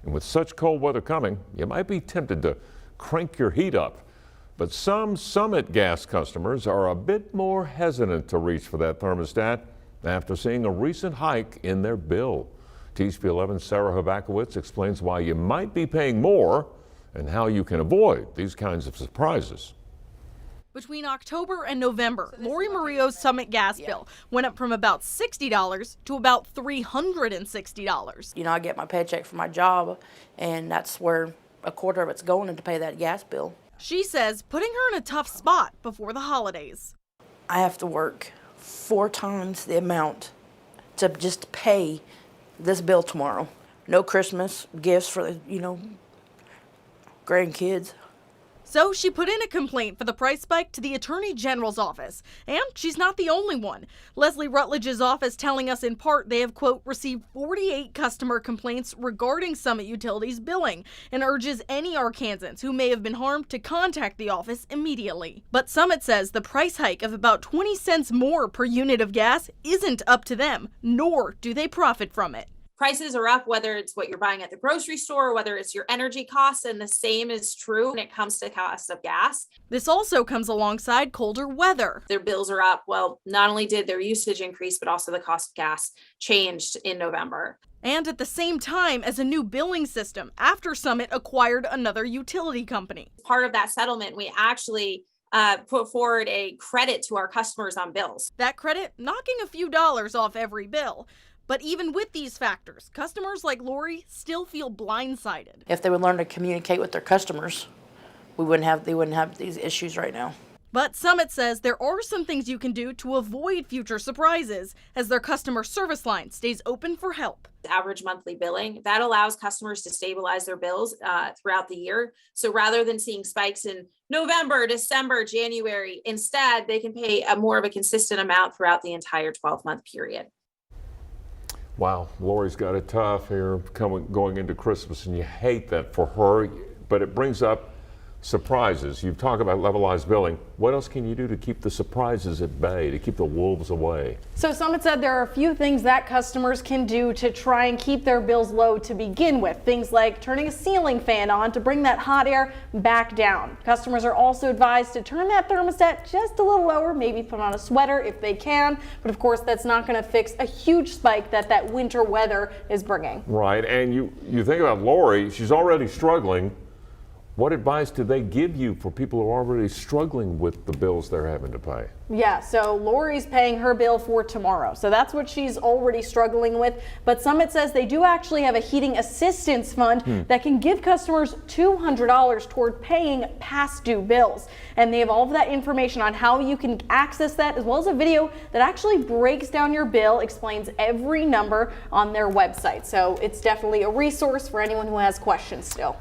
And with such cold weather coming, you might be tempted to crank your heat up. But some Summit Gas customers are a bit more hesitant to reach for that thermostat after seeing a recent hike in their bill. TSP 11's Sarah Habakowitz explains why you might be paying more and how you can avoid these kinds of surprises. Between October and November, Lori Murillo's Summit gas bill went up from about $60 to about $360. You know, I get my paycheck from my job, and that's where a quarter of it's going to pay that gas bill. She says putting her in a tough spot before the holidays. I have to work 4 times the amount to just pay this bill tomorrow. No Christmas gifts for the, grandkids. So she put in a complaint for the price spike to the Attorney General's office. And she's not the only one. Leslie Rutledge's office telling us in part they have, quote, received 48 customer complaints regarding Summit Utilities billing and urges any Arkansans who may have been harmed to contact the office immediately. But Summit says the price hike of about 20 cents more per unit of gas isn't up to them, nor do they profit from it. Prices are up, whether it's what you're buying at the grocery store, or whether it's your energy costs, and the same is true when it comes to cost of gas. This also comes alongside colder weather. Their bills are up. Well, not only did their usage increase, but also the cost of gas changed in November. And at the same time as a new billing system after Summit acquired another utility company. Part of that settlement, we actually put forward a credit to our customers on bills. That credit knocking a few dollars off every bill. But even with these factors, customers like Lori still feel blindsided. If they would learn to communicate with their customers, they wouldn't have these issues right now. But Summit says there are some things you can do to avoid future surprises as their customer service line stays open for help. Average monthly billing, that allows customers to stabilize their bills throughout the year. So rather than seeing spikes in November, December, January, instead they can pay a more of a consistent amount throughout the entire 12-month period. Wow, Lori's got it tough here going into Christmas, and you hate that for her, but it brings up surprises. You talk about levelized billing. What else can you do to keep the surprises at bay, to keep the wolves away? So Summit said there are a few things that customers can do to try and keep their bills low to begin with. Things like turning a ceiling fan on to bring that hot air back down. Customers are also advised to turn that thermostat just a little lower, maybe put on a sweater if they can. But of course, that's not going to fix a huge spike that winter weather is bringing. Right, and you think about Lori, she's already struggling. What advice do they give you for people who are already struggling with the bills they're having to pay? Yeah, so Lori's paying her bill for tomorrow. So that's what she's already struggling with. But Summit says they do actually have a heating assistance fund that can give customers $200 toward paying past due bills. And they have all of that information on how you can access that, as well as a video that actually breaks down your bill, explains every number on their website. So it's definitely a resource for anyone who has questions still.